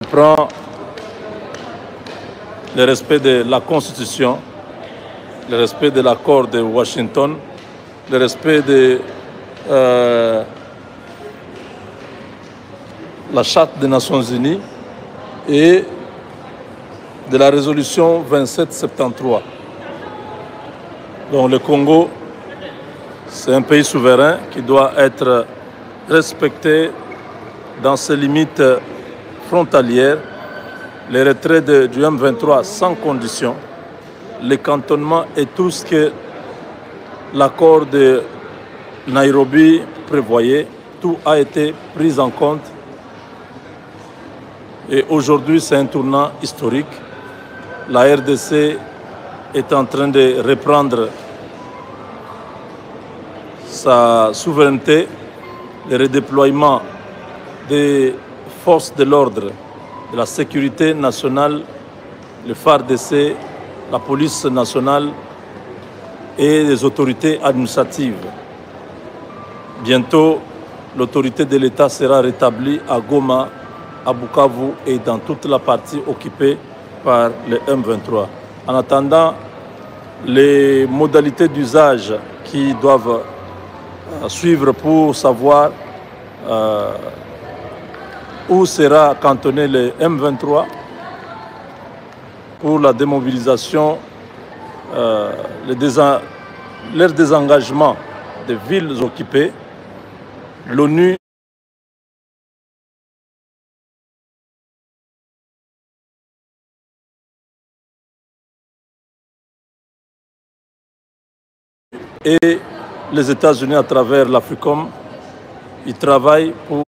Prend le respect de la Constitution, le respect de l'accord de Washington, le respect de la Charte des Nations Unies et de la résolution 2773. Donc le Congo, c'est un pays souverain qui doit être respecté dans ses limites frontalières, les retraits du M23 sans condition, les cantonnements et tout ce que l'accord de Nairobi prévoyait, tout a été pris en compte. Et aujourd'hui, c'est un tournant historique. La RDC est en train de reprendre sa souveraineté, le redéploiement des forces de l'ordre, de la sécurité nationale, le FARDC, la police nationale et les autorités administratives. Bientôt, l'autorité de l'État sera rétablie à Goma, à Bukavu et dans toute la partie occupée par le M23. En attendant, les modalités d'usage qui doivent suivre pour savoir où sera cantonné le M23 pour la démobilisation, leur désengagement des villes occupées. L'ONU et les États-Unis à travers l'Africom, ils travaillent pour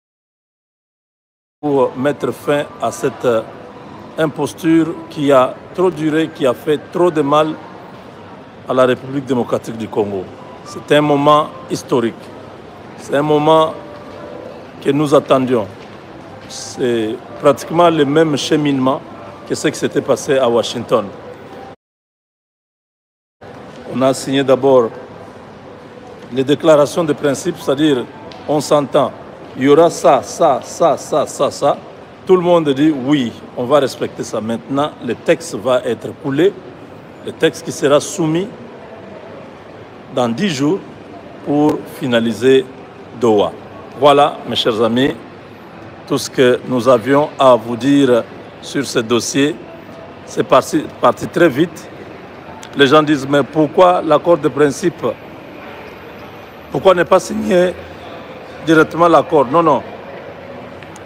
mettre fin à cette imposture qui a trop duré, qui a fait trop de mal à la République démocratique du Congo. C'est un moment historique. C'est un moment que nous attendions. C'est pratiquement le même cheminement que ce qui s'était passé à Washington. On a signé d'abord les déclarations de principe, c'est-à-dire on s'entend, il y aura ça. Tout le monde dit oui, on va respecter ça. Maintenant, le texte va être coulé, le texte qui sera soumis dans 10 jours pour finaliser Doha. Voilà, mes chers amis, tout ce que nous avions à vous dire sur ce dossier. C'est parti très vite. Les gens disent, mais pourquoi l'accord de principe? Pourquoi ne pas signer directement l'accord? Non.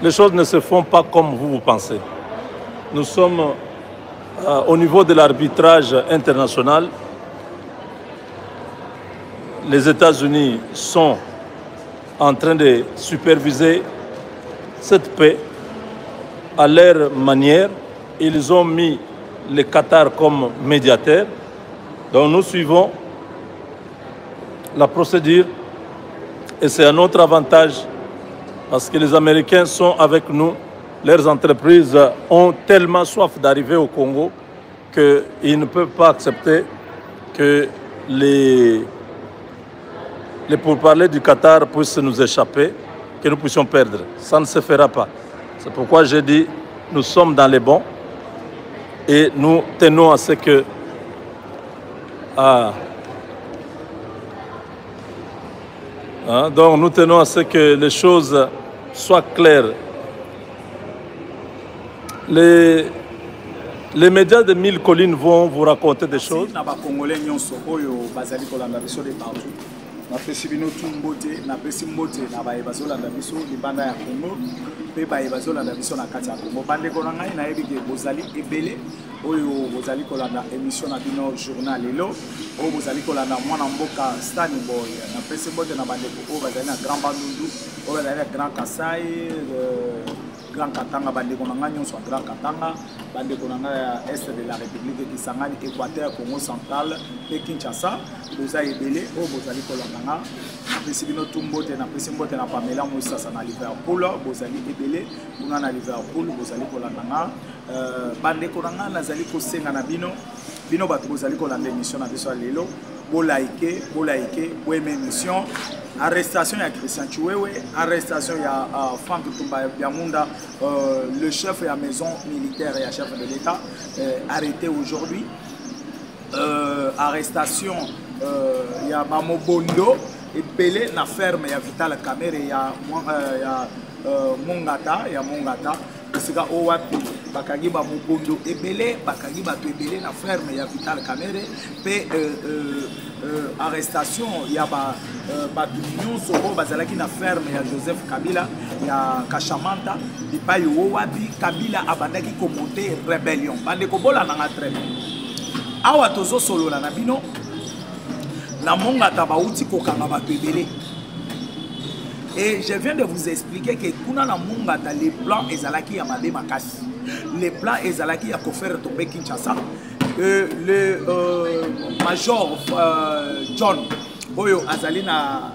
Les choses ne se font pas comme vous pensez. Nous sommes au niveau de l'arbitrage international. Les États-Unis sont en train de superviser cette paix à leur manière. Ils ont mis le Qatar comme médiateur. Donc nous suivons la procédure et c'est à notre avantage parce que les Américains sont avec nous. Leurs entreprises ont tellement soif d'arriver au Congo qu'ils ne peuvent pas accepter que les pourparlers du Qatar puissent nous échapper, que nous puissions perdre. Ça ne se fera pas. C'est pourquoi j'ai dit nous sommes dans les bons et nous tenons à ce que donc nous tenons à ce que les choses soient claires. Les médias de Mille Collines vont vous raconter des choses. Na pesi bino tumbote na pesi mbote na baye bazolanda biso libanda ya Congo pe baye bazolanda biso na kati ya Congo bande ko ngai na yebi ke bozali ebele oyo bozali kolanda émission na bino journal lelo oyo bozali kolanda mwana mboka Stani Boy na pesi mbote na bande ko bazali na Grand Bandundu oyo bazali na Grand Kasai Grand Katanga bande ko ngai nyonso Grand Katanga bande ko ngai ya est de la République qui sangani Équateur Congo central et Kinshasa bozali ebele oyo bozali kolanda na pesi bino tumbote na pesi mbote na Pamela Moussasa na Liverpool bozali ebele kuna na Liverpool bozali kolanda na bande ko ngai nazali kosenga na bino bato bozali kolanda émission na biso lelo bo like bo aimer émission arrestation ya Christian Chiwewe, arrestation ya Franck Tumba Biamunda, le chef de la maison militaire et chef de l'État, arrêté aujourd'hui. Arrestation ya Mamobondo et Belé na ferme ya Vital Kamerhe ya Mongata sika owapi bakangi ba Mobondo ebele bakangi bato ebele na ferme ya Vital Kamerhe pe arrestation ya ba nyonso oyo bazalaki na ferme ya Joseph Kabila ya Kashamanta epai owapi Kabila abandaki komonte rébellion bande kobola nanga très bien awa tozo solola na bino na Mongata bauti kokanga bato ebele. Et je viens de vous expliquer que kuna na Mongata les plans ezalaki ya mabe makasi. Les plans ezalaki ya kofer tomber Kinshasa. Le major John oyo azali na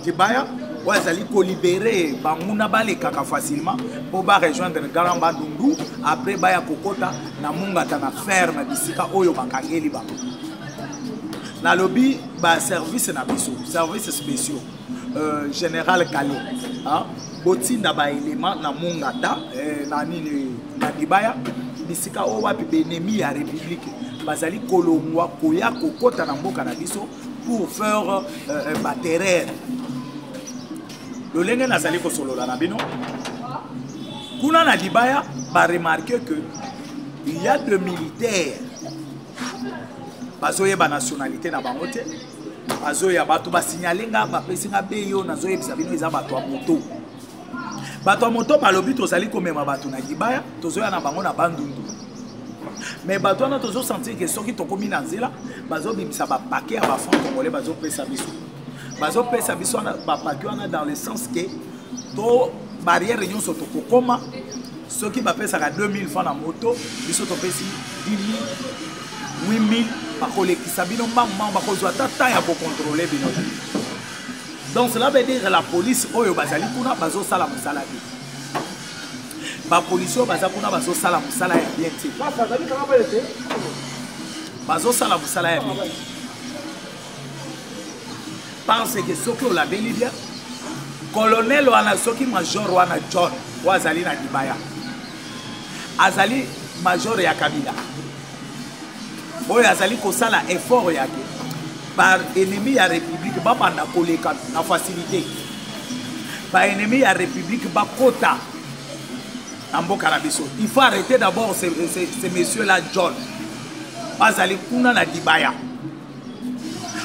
Dibaya ou azali ko libérer banguna balekaka facilement pour ba rejoindre Garamba Dundu après baya kokota na Mongata na ferme bisika oyo bakangeli ba. Na lobby ba service na biso, service spéciaux. Général Kale botinda ba élément na Mongata na nini na Dibaya bisika o wapi benemi ya république bazali kolongwa koya kokota na mboka na biso pour faire batterie lolenge nazali ko solola na bino kuna na Dibaya ba remarquer que il y a deux militaires bazoye ba nationalité na bango te azoya bato ba signaler nga ba pesinga beyo nazoye bisabino eza bato a moto. Bato a moto balobi tozali komema bato na Dibaya tozoya na bango na Bandundu. Mais bato na tozo sentir que soki tokomi na nzela bazo bimisa ba paquet ya ba franc congolais bazo pesa biso. Bazo pesa biso na ba paquet wana dans le sens que to barrière nyonso tokokoma soki ba pesa ka 2000 francs na moto biso to pesi 10 000 8000 bakolekisa bino mbangumbangu bakozwa tata ya kokontrole bino. Donc cela veut dire la police oyo bazali kuna bazosala mosala te. Bapolisi oyo baza kuna bazosala mosala ya bien te. Bazosala mosala ya bien. Parce que soki olabeli bien colonel wana soki major wana John oyo azali na Dibaya azali major ya Kabila oyo azali kosala effort yake par ennemi ya république babanda koleka na facilité ba ennemi ya république bakota na mboka na biso. Il faut arrêter d'abord ces messieurs là John bazali kuna na Dibaya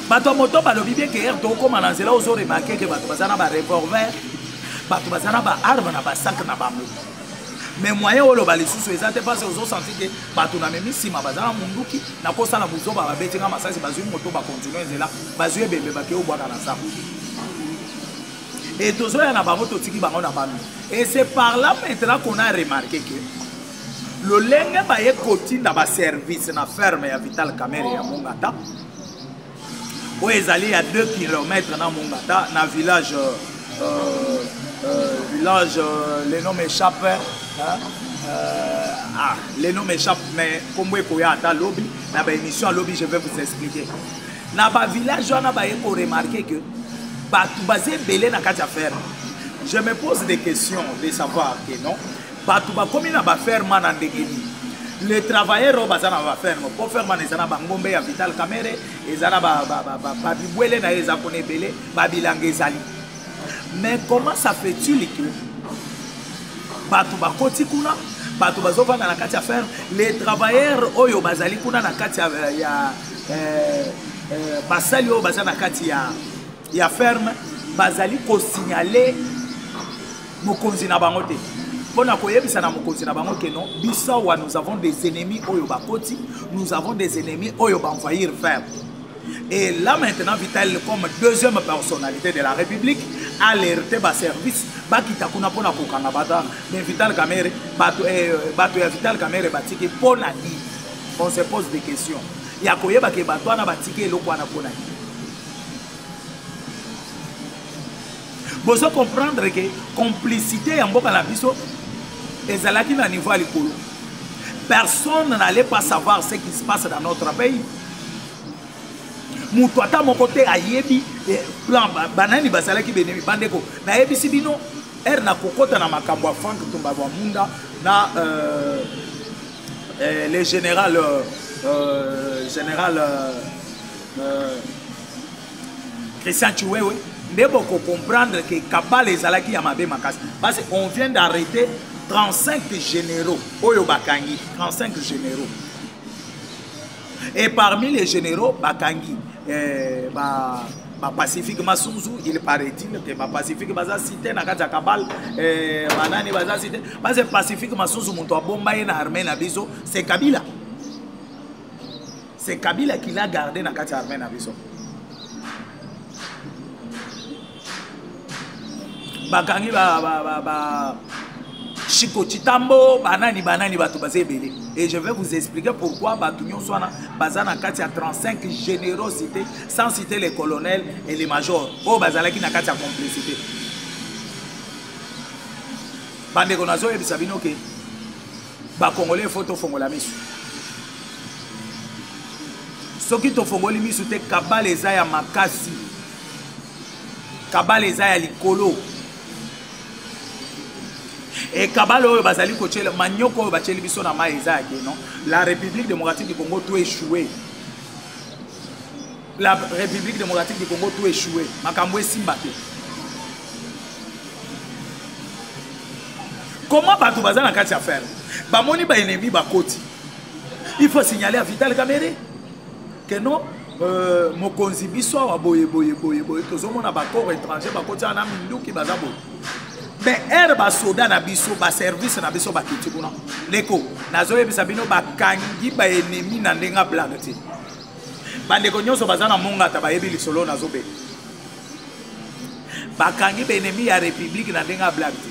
bato moto balobi bien que hier tokoma na nzela ozo remarquer que bato bazana ba revolver bato bazana ba arme na ba sac na bango. Mais moyen olo ba lisusu ezate parce ozo sentir que bato na memi sima bazana munduki na kosa na buzo ba betinga masasi bazui moto ba continuer nzela bazui bembe ba ke obwaka na sac. Et tozo ya na bango totiki bango na bango. Et c'est par là maintenant qu'on a remarqué que le lenge ba ye kotinda ba service na ferme ya Vital Kamerhe ya Mongata. Où ils allaient à 2 km dans Mongata, dans le village, les noms m'échappent, les noms m'échappent, mais comme vous pouvez attendre lobby, dans l'émission lobby, je vais vous expliquer. Dans le village, on a remarqué que tout basé belé dans la ferme. Je me pose des questions de savoir que non, tout comme il a ferme dans le les travailleurs au bazana va faire pour faire manezana bangombe ya Vital Kamerhe ezana ba bibwele na eza kone belé babilanga ezali. Mais comment ça fait-il que batu bakoti kuna batu bazova na kati ya ferme les travailleurs oyo bazali kuna na kati ya basali oyo bazana kati ya ferme bazali ko signaler mokonzi na bango te. Nous avons des ennemis oyo bakoti, nous avons des ennemis oyo envahir ferme. Et là maintenant Vital comme deuxième personnalité de la République a alerté ba service ba kitakuna pona kokanga bata mais Vital Kamerhe bato ya Vital Kamerhe batiki pona di. On se pose des questions. Ya koyeba ke bato ana batiki eloko ana pona di. Vous devez comprendre que complicité en boka la biso ezalaki na niveau à l'école. Personne n'allait pas savoir ce qui se passe dans notre pays. Moutouata mon côté ayebi plan banani basalaki benemi bandeko na yebisi bino na kokota na makambo ya Frank Tumba Munda na le général Christian Chiwewe ndebo ko comprendre que Kabala ezalaki ya mabe makasi parce qu'on vient d'arrêter 35 généraux oyo bakangi 35 généraux et parmi les généraux bakangi Pacifique Masunzu, il paraît-il que Pacifique Baza cité na kati ya Kabal manani Baza cité parce que Pacifique Masunzu muntu abomba ye na armée na biso c'est Kabila qui l'a gardé na kati ya armée na biso bakangi Chiko Chitambo banani batu bazebele et je vais vous expliquer pourquoi batunyo swana bazana kati ya 35 générosité sans citer les colonels et les majors oh bazalaki na kati ya complicité bande konazo e bisabino ke ba congolais photo fongola misu soki to fongoli misu te Kabala eza ya makasi Kabala eza ya likolo et Kabala oyo bazali kochela manyoko oyo bacheli biso na maeza yake non la République démocratique du Congo tout échoué la République démocratique du Congo tout échoué makambo esimba te comment bato bazana kati ya faire bamoni ba ennemi bakoti il faut signaler à Vital Kamerhe que non mokonzi biso wa boye tozomona bakoro étranger bakoti ana minduki bazabo mais ba soda na biso ba service na biso bakiti kuna leko nazo yebisa bino bakangi ba ennemi na ndenga blague te bandeko nyonso bazana monga ta bayebi lisolo nazo be bakangi ba ennemi ya république na ndenga blague te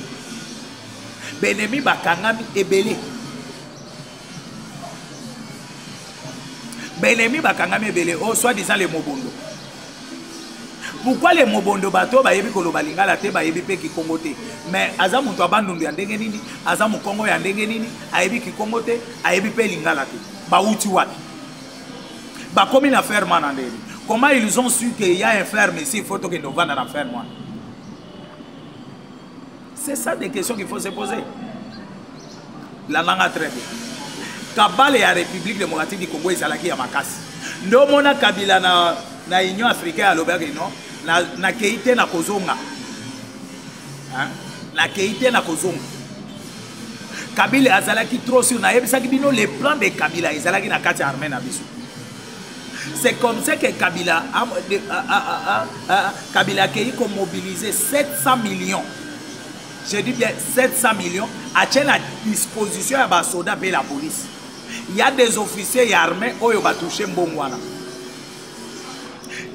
ba ennemi bakangami ebele ba ennemi bakangami ebele oh soit disant les mobondo. Pourquoi les mobondo bato bayebi koloba lingala te bayebi pe Kikongo te mais aza muntu abandundu ya ndenge nini aza mukongo ya ndenge nini ayebi Kikongo te ayebi pe lingala te bauti wapi bakomi na ferme na ndeni comment ils ont su qu'il y a un ferme ici il faut que nous vendre na ferme c'est ça des questions qu'il faut se poser la nanga très bien Kabala ya République démocratique du Congo ezalaki ya makasi ndo mona Kabila na Union africaine alobaki non na keite na kozonga na keite na kozonga Kabila azalaki trop sur na yebisaki bino les plans de Kabila ezalaki na kati armée na biso c'est comme ça que Kabila a mobilisé 700 millions je dis bien 700 millions à la disposition de la soldats et la police. Il y a des officiers armés qui ont touché Mbongwana.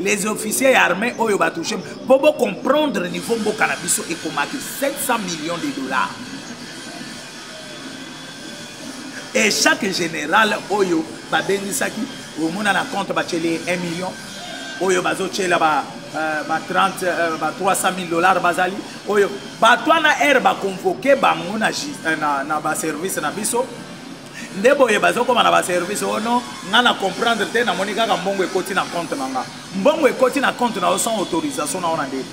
Les officiers armés qui ont touché pour comprendre le niveau de cannabis et comment 700 millions de dollars. Et chaque général oyo babengisaki au monde na compte ba 1 million oyo bazo chela ba 300 000 dollars bazali oyo batwana ba convoquer bango na ba service na biso ndebo ye bazo koma na ba service ono ngana comprendre te na monika ka mbongo ekoti na compte nanga mbongo ekoti na compte na sans autorisation na ona ndé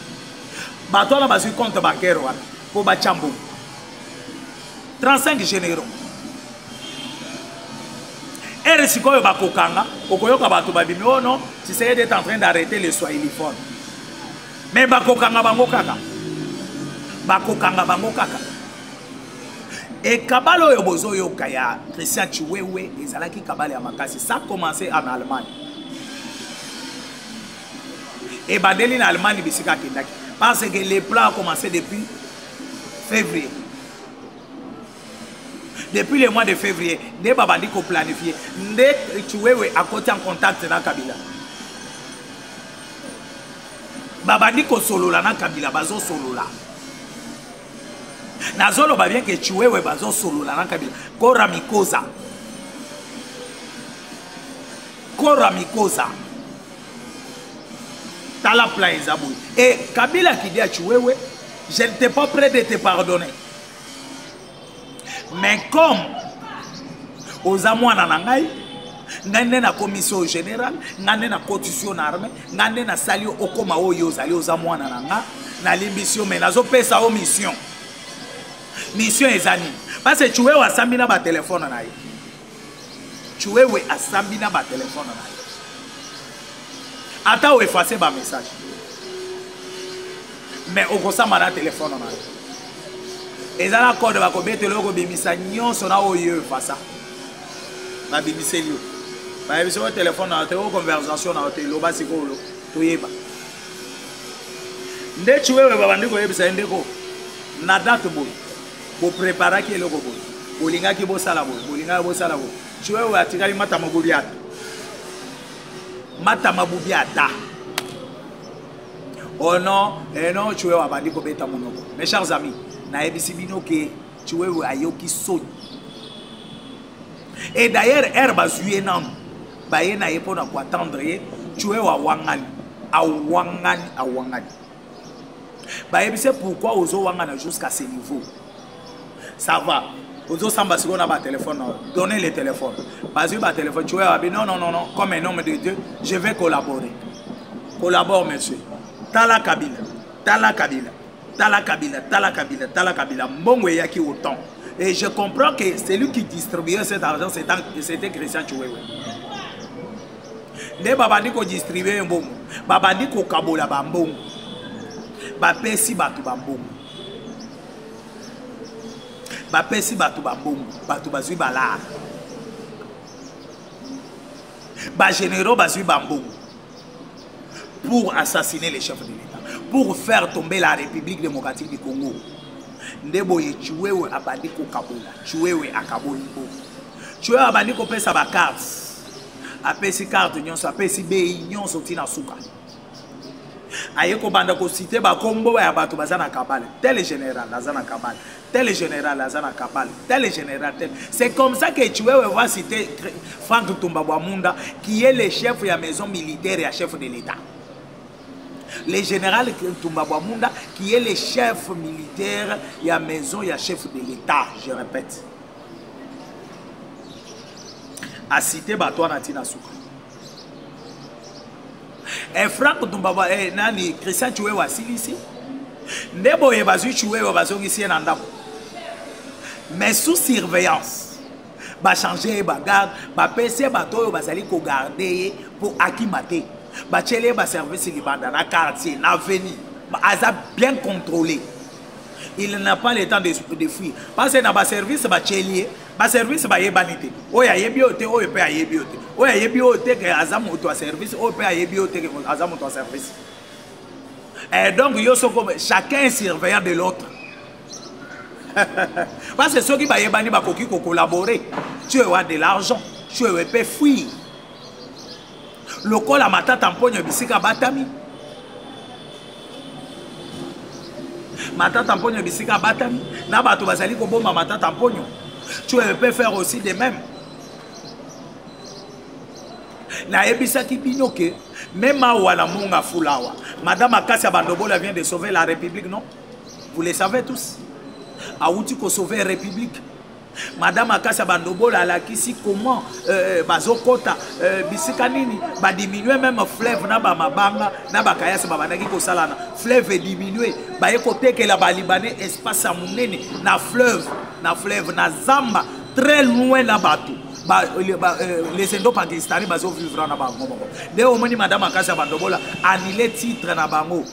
batwana ba su compte bancaire wana po ba chambo 35 généraux et si quoi bakokanga okoyoka bato babimi oh non tu sais d'être en train d'arrêter les swahiliphones mais bakokanga bango kaka et Kabala oyo bozo yoka ya Christian Chiwewe ezalaki Kabala ya makasi ça a commencé en Allemagne et badeli na Allemagne bisika kendaki parce que les plans ont commencé depuis février. Depuis le mois de février, des babandi ko planifié, des Chiwewe à côté en contact na Kabila. Babandi ko solo la na Kabila bazo solo la. Na zolo ba bien que Chiwewe bazo solo la na Kabila. Kora mikoza. Tala plan Zabou. Et Kabila qui dit à Chiwewe, je n'étais pas prêt de te pardonner. Mais comme aux amours nanangai, ngande na commission générale ngande na constitution armée ngande na sali okoma oyo zali ozamwana nanga na limbisio mais nazo pesa o mission ezani parce que tuwe wasambi na ba téléphone na ye tuwe asambi na ba téléphone na ye ata o effacer ba message mais okosamba na téléphone na ye ezala code ba ko betelo ko bimisa nyonso na oyo effacer ba bimiselio ba biso téléphone na te o conversation na te lo basikolo to yeba nde tuwe babandi ko yebisa ndeko na date bo pour préparer qui est le robot. Bolinga qui bosse à la bosse, bolinga bosse à la bosse. Tu veux attirer matamabubiata. Matamabubiata. Oh non, et non, tu veux abandi ko beta monoko. Mes chers amis, na ebisi bino ke tu veux ayoki so. Et d'ailleurs, herba zuye nam. Baye na yepo na ko attendre, tu veux awangani, awangani. Baye bise pourquoi ozo wangana jusqu'à ce niveau. Ça va. Ozo samba si on a un téléphone, donnez le téléphone. Parce que le téléphone, tu vois, non, comme un homme de Dieu, je vais collaborer. Collabore, monsieur. Tala Kabila. Mbongo yaki autant. Et je comprends que celui qui distribuait cet argent, c'était Christian Tchouewe. Ne babandi ko distribuer un bongo. Babandi ko kabola bambongo. Bapesi batu bambongo. Bapesi batu bambongo, batu bazui balar. Ba généraux bazui bambongo. Pour assassiner les chefs de l'État, pour faire tomber la République démocratique du Congo. Ndeboye tuwewe abandi ko kabola, tuwewe akaboli bo. Tuwewe abandi ko pesa ba carte. Apesi carte nyonso, apesi bei nyonso tina suka. Aye ko banda ko cité ba kombo ya bato bazana kabale. Tel général lazana kabale. Tel général lazana kabale. Tel général tel. C'est comme ça que tu vas citer Franck Toumba Munda qui est le chef de la maison militaire et le chef de l'État. Le général Toumba Munda qui est le chef militaire et la maison et le chef de l'État, je répète. A cité bato na tina suka. Et Franck Toumba nani Christian Tchouewe asilisi. Ndebo yebazu Tchouewe bazongisi na ndako. Mais sous surveillance. Ba changer ba garde, ba PC bato bazali ko garder pour akimate. Ba tchele ba service libanda na quartier, na avenue. Aza bien contrôlé. Il n'a pas le temps de fuir. Parce que dans ba service ba tchelier, ba service ba yebanité. Oya yebiote, oya pe yebiote. Oya yebiote que azam auto service, oya pe yebiote que azam auto service. Et donc yo so comme chacun est surveillant de l'autre. Parce que ceux qui va yebani ba koki ko collaborer, tu as de l'argent, tu peux fuir. Le col à mata tamponyo bisika batami. Mata tamponyo bisika batami. Na bato bazali ko bomba mata tamponyo. Tu peux faire aussi de même. Na ebisa ki binoke même wala monga fulawa. Madame Akassia Bandobola vient de sauver la République, non? Vous le savez tous. Aouti ko sauver la République. Madame Akassia Bandobola la kisi comment bazokota bisika nini ba diminuer même fleuve na ba mabanga na ba kayasi ba banaki ko salana fleuve diminuer ba ekote que la ba libanais espace amunene na fleuve na zamba très loin na bato les indo-pakistanais bazo vivre na bango de omoni Madame Akassia Bandobola annulé titre na bango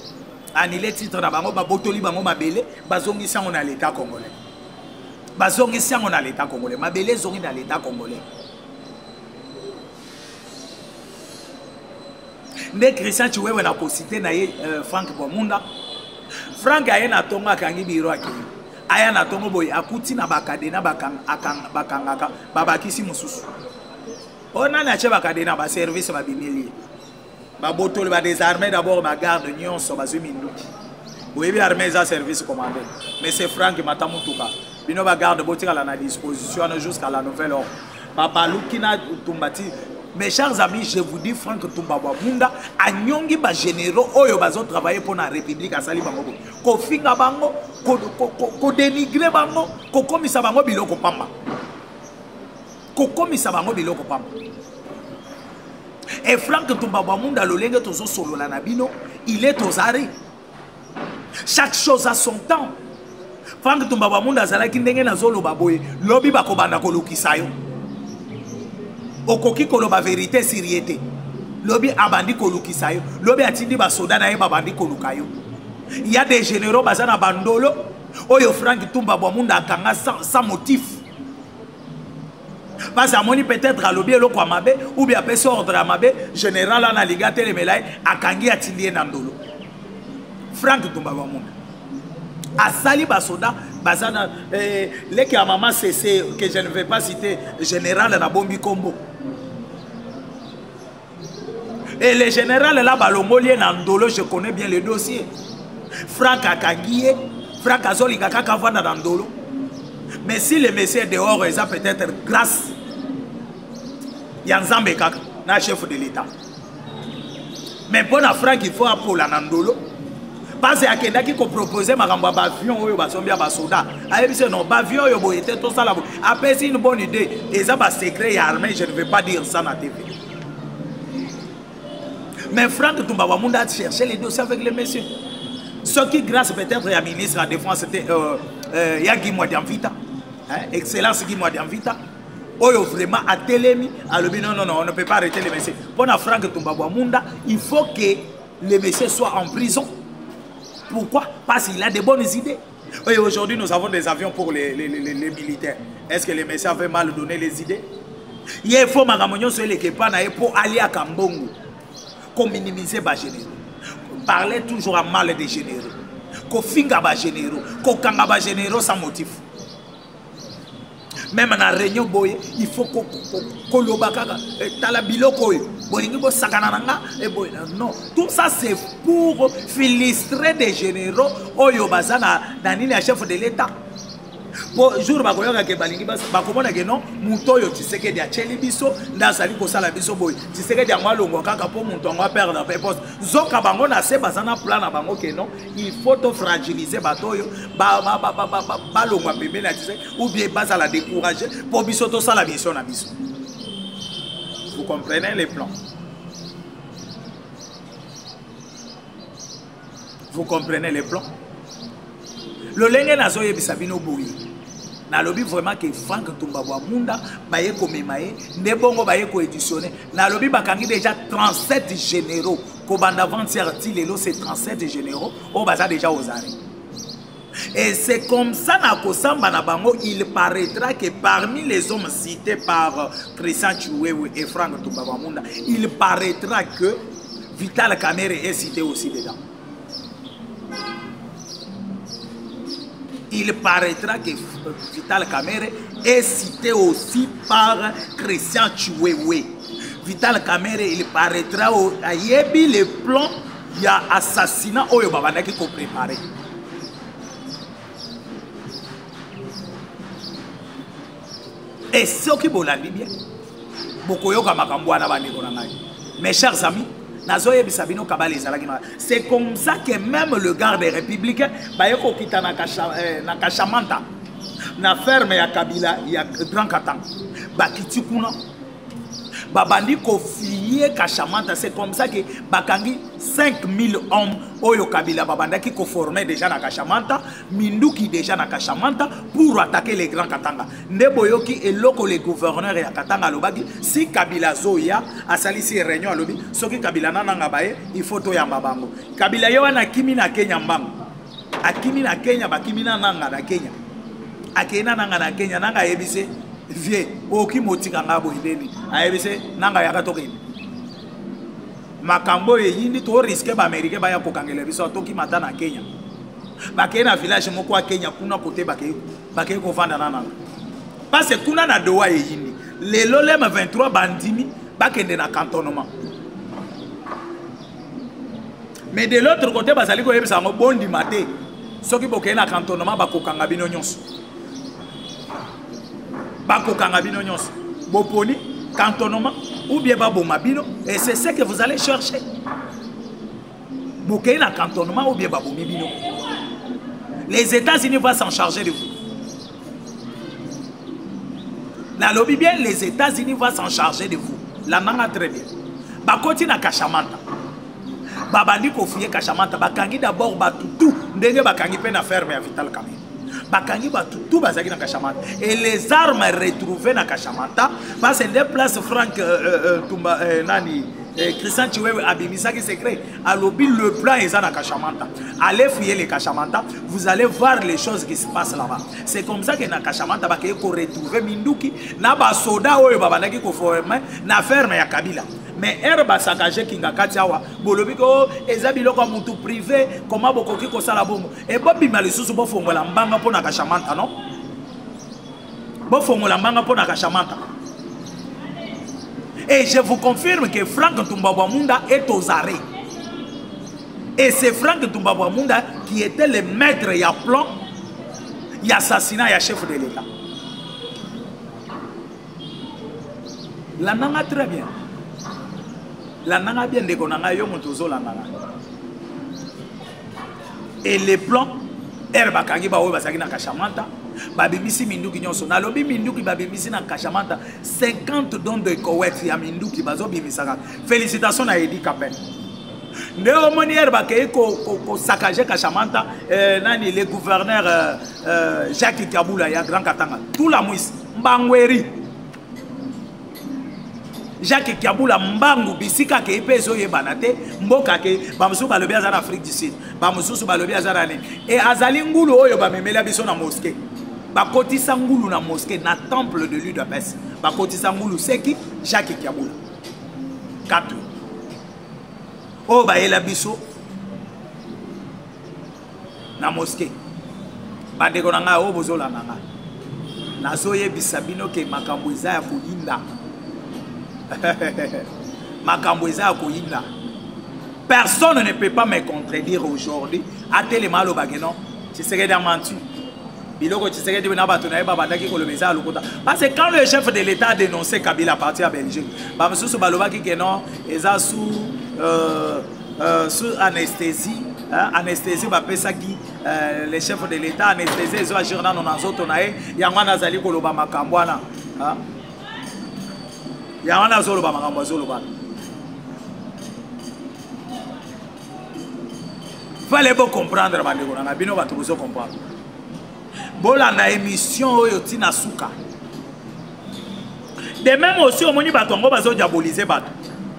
ba botoli bango mabele bazongi sango na l'état congolais. Bazongi sango na l'état congolais. Mabele zongi na l'état congolais. Ne Christian Tchouewe na ko cité na ye Franck Bomunda. Franck aye na tonga kangi biro akili. Aya na tongo boy akuti na bakade na bakangaka babakisi mususu. Ona na che bakade na ba service ba bimeli. Ba botoli ba désarmer d'abord ba garde nyonso ba zuminduki. Boyebi armée za service commandé. Mais c'est Franck Matamutuka. Bino ba garde botika la na disposition jusqu'à la nouvelle ordre. Papa Lukina Tumbati. Mes chers amis, je vous dis Franck Toumba Munda anyongi ba généraux oyo bazo travailler pour la République asali bango. Ko finga bango, ko dénigrer bango, ko komisa bango biloko pamba. Ko komisa bango biloko pamba. Et Franck Tombabamunda, le lenge tozo solo la nabino, il est aux arrêts. Chaque chose a son temps. Franck Tombabamunda, zalaki ndenge na zolo baboye, lobi bakobanda kolukisayo. Okoki koloba vérité siriété. Lobi abandi kolukisayo. Lobi atindi basoda na ye babandi kolukayo. Il y a des généraux bazana bandolo. Oyo Franck Tombabamunda akanga sans motif. Parce que moni peut-être à l'objet le mabe ou bien après ordre à mabe général en alligateur les mélailles à kangi à tilier nandolo. Franck Tombabamunda. À Sali Basoda, Bazana, les qui à maman c'est que je ne vais pas citer général na Bombi Combo. Et le général là balongolien nandolo, je connais bien le dossier. Franck Akangi, Franck Azoli Kaka Vanda nandolo. Mais si le messieurs dehors, ils ont peut-être grâce Yanzambe Kaka, na chef de l'État. Mais pour la Franck, il faut pour la Nandolo. Parce qu'il y a quelqu'un qui propose un avion ou un soldat. Non, avion ou était tout ça là. Après, c'est une bonne idée. Et ça va secret et armé, je ne vais pas dire ça dans la TV. Mais Franck Tombabamunda a cherché les dossiers avec les messieurs. Ce qui, grâce peut-être à la ministre de la Défense, c'était Guy Mwadiamvita. Excellence Guy Mwadiamvita. Oyo vraiment à Télémi, à le non, on ne peut pas arrêter les messieurs. Pour Franck Tombabamunda, il faut que les messieurs soient en prison. Pourquoi? Parce qu'il a de bonnes idées. Et aujourd'hui, nous avons des avions pour les militaires. Est-ce que les messieurs avaient mal donné les idées? Il faut pour aller à Kambongo, qu'on minimise les généraux. Parler toujours à mal des généraux. Qu'on finga les généraux. Qu'on kanga les généraux sans motif. Même dans la réunion, il faut qu'on le bakaga. Non, tout ça c'est pour filistrer des généraux. Oyo bazana danini chef de l'État. Pour jour bakoyoka ke balingi bakomona ke non muto yo Tshisekedi a cheli biso ndasali ko sala biso boy Tshisekedi angwa longo kaka po muto angwa perdre pe poste zoka bango na se bazana plan na bango ke non il faut to fragiliser batoyo ba longo pembe na Tshisekedi ou bien bazala décourager pour biso to sala mission na biso. Vous comprenez les plans? Vous comprenez les plans? Le lenge na zoye bisabino boyi. Na lobi vraiment que Franck Tombabamunda baye komemaye ndebongo baye ko éditionner. Na lobi bakangi déjà 37 généraux. Kobanda avant-hier tilelo c'est 37 généraux au baza déjà aux arrêts. Et c'est comme ça na kosamba na bango il paraîtra que parmi les hommes cités par Christian Chiwewe et Franck Tombabamunda, il paraîtra que Vital Kamerhe est cité aussi dedans. Il paraîtra que Vital Kamerhe est cité aussi par Christian Chiwewe. Vital Kamerhe, il paraîtra à Yebi le plan, il y a assassinat au Yobabana qui est préparé. Et ce qui est bien, beaucoup de mes chers amis, c'est comme ça que même le garde républicain bayeko kita na Kashamanta na ferme ya Kabila ya Grand Katanga bakiti kuna babandi kofier Kashamanta. C'est comme ça que bakangi 5000 hommes oyo Kabila babandaki ko former déjà na Kashamanta minduki déjà na Kashamanta pour attaquer les Grands Katanga. Ndeboyoki eloko le gouverneur ya Katanga lobaki si Kabila zoya asalisi réunion alobi soki Kabila nananga baye il faut to yamba bango. Kabila yo na kimi na Kenya mbango akimi na Kenya bakimi na nanga na Kenya akena nanga na Kenya nanga yebise vie oki motika ngabo ideni ayebise nanga yakatoki makambo yindi to risque ba américain ba ya kokangela biso toki mata na Kenya bakena na village moko a Kenya kuna côté bakay ko vanda nanga parce que kuna na doa yindi lelo le 23 bandimi bakende na cantonnement. Mais de l'autre côté bazali ko yebisa ngo bondi maté soki bokena na cantonnement bakokanga bino nyonso bakokanga bino nyonso boponi cantonnement ou bien babomabino et c'est ce que vous allez chercher. Bokena cantonnement ou bien babomibino. Les États-Unis vont s'en charger de vous. La lobby bien, les États-Unis vont s'en charger de vous. La nanga très bien. bakoti na Kashamanta babandi kofuye Kashamanta bakangi d'abord batutu ndenge bakangi pe na ferme ya Vital Kamerhe bakangi batutu bazaki na Kashamanta et les armes retrouvées na Kashamanta parce que des places Franck Tumba nani Christian Chiwewe abimisaki secret alobi le plan est na Kashamanta allez fouiller les Kashamanta vous allez voir les choses qui se passent là-bas c'est comme ça que na Kashamanta bakaye ko retrouver minduki na ba soda oyo babandaki ko former na ferme ya Kabila mais herba sakaje kinga katiawa bolobi ko ezabilo ko mutu privé comment bokoki ko sala bongo et bobi malisusu bo fongola mbanga pona Kashamanta non bo fongola mbanga pona Kashamanta. Et je vous confirme que Franck Ntumba-Bwamunda est aux arrêts. Et c'est Franck Ntumba-Bwamunda qui était le maître et à plan, il y a assassinat, il y a chef de l'État. La nanga très bien. La nanga bien de konanga yo motozo la nanga. Et les plans, herba kangiba oyo basaki na Kashamanta. Babimisi Minduki nyonso na lobi Minduki babimisi na Kashamanta 50 dons de Koweït ya Minduki bazo bimisaka. Félicitations à Edi Kapen. Ndeo monier bakay ko saccager Kashamanta nani le gouverneur Jacques Kabula ya Grand Katanga tout la mouisse mbangweri Jacques Kabula mbangu bisika ke epezo yebana te mboka ke bamusu balobi azana Afrique du Sud bamusu balobi azana ne et azali ngulu oyo bamemela biso na mosquée bakoti sangulu na mosquée na temple de l'UDPS bakoti sangulu seki Jacques Kabula 4 o ba ela biso na mosquée bandeko nanga o bozola nanga nazoye bisabino ke makambo eza ya koyinda makambo eza ya koyinda personne ne peut pas me contredire aujourd'hui à tellement lo bageno tu serais dans mentu biloko tu serais devenu bato na ba bandaki ko le message lokota parce que quand le chef de l'État a dénoncé Kabila parti à Belgique ba msusu balobaki que non eza sous anesthésie anesthésie ba pesa ki les chefs de l'État anesthésie ezo agir na nzoto na ye yango nazali ko loba makambo wana yango nazolo ba makambo zolo ba fallait pas comprendre bandeko na bino bato bozo comprendre bola na émission oyo tina suka de même aussi au moni bato ngo bazo diaboliser bato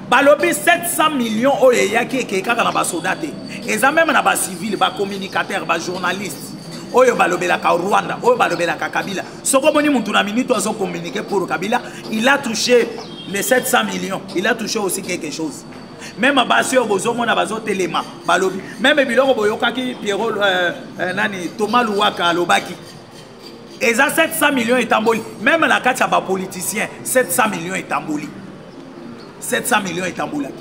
balobi 700 millions oyo yaki kekaka na basodate eza même na ba civil ba communicateur ba journaliste oyo balobelaka Rwanda oyo balobelaka Kabila soko moni muntu na minute azo communiquer pour Kabila il a touché les 700 millions il a touché aussi quelque chose même basi oyo bozomona bazo telema balobi même biloko boyokaki Pierrot nani Thomas Luwaka alobaki eza 700 millions etamboli même la kati ya ba politicien 700 millions etamboli 700 millions etambulaki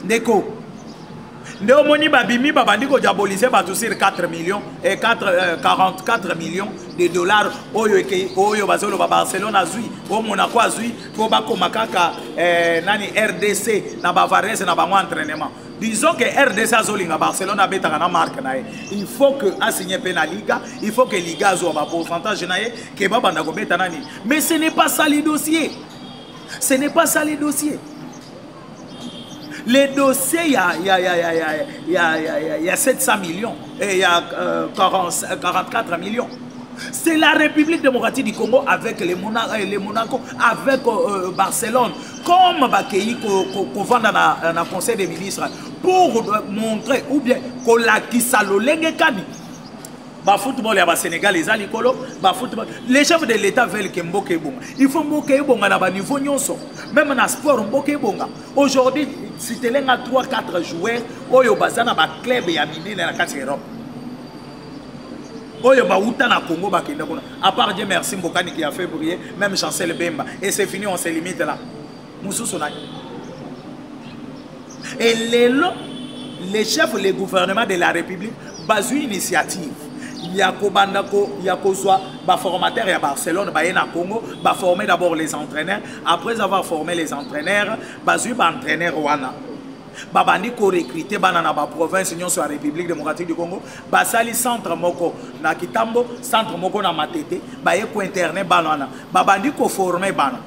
ndeko ndeo moni babimi babandi ko diaboliser bato sur 4 millions et 44 millions de dollars oyo bazolo ba Barcelone azui o Monaco azui ko bakoma kaka nani RDC na Bavares na bango entraînement. Disons que RDC azolinga Barcelone abetaka na marque na ye. Il faut que a signé pena Liga, il faut que Liga azo ba pourcentage na ye ke baba ndako beta nani. Mais ce n'est pas ça les dossiers. Ce n'est pas ça les dossiers. Les dossiers, il y a 700 millions et il y a 44 millions. C'est la République démocratique du Congo avec les Monaco, avec Barcelone, comme Bakei qu'on vend dans le Conseil des ministres, pour montrer, ou bien qu'on l'a kisalo lengekani. Ba football ya ba Sénégal les alikolo ba football les chefs de l'État veulent que Mboké bonga il faut Mboké bonga na ba niveau nyonso même na sport Mboké bonga aujourd'hui si tu lenga 3-4 joueurs oyo bazana ba club ya minene na kati Europe oyo ba uta na Congo ba kenda kona à part Dieu merci Mbokani qui a fait briller même Chancel Bemba et c'est fini on se limite là Moussou na et les chefs les gouvernements de la République basent une initiative. Il y a des formateurs à Barcelone, à Congo, former d'abord les entraîneurs. Après avoir formé les entraîneurs, des entraîneurs wana. Babandi ko recruter banana ba province union sur la République démocratique du Congo, basali centre moko na Kitambo, centre moko na Matete, ba ye ko internet banana. Babandi ko former bana.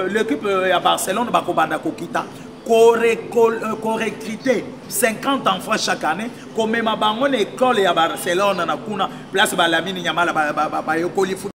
l'équipe à Barcelone bakobanda kokita recruter 50 enfants chaque année comme ma bango école à Barcelone na kuna place balamini nyamala ba yokoli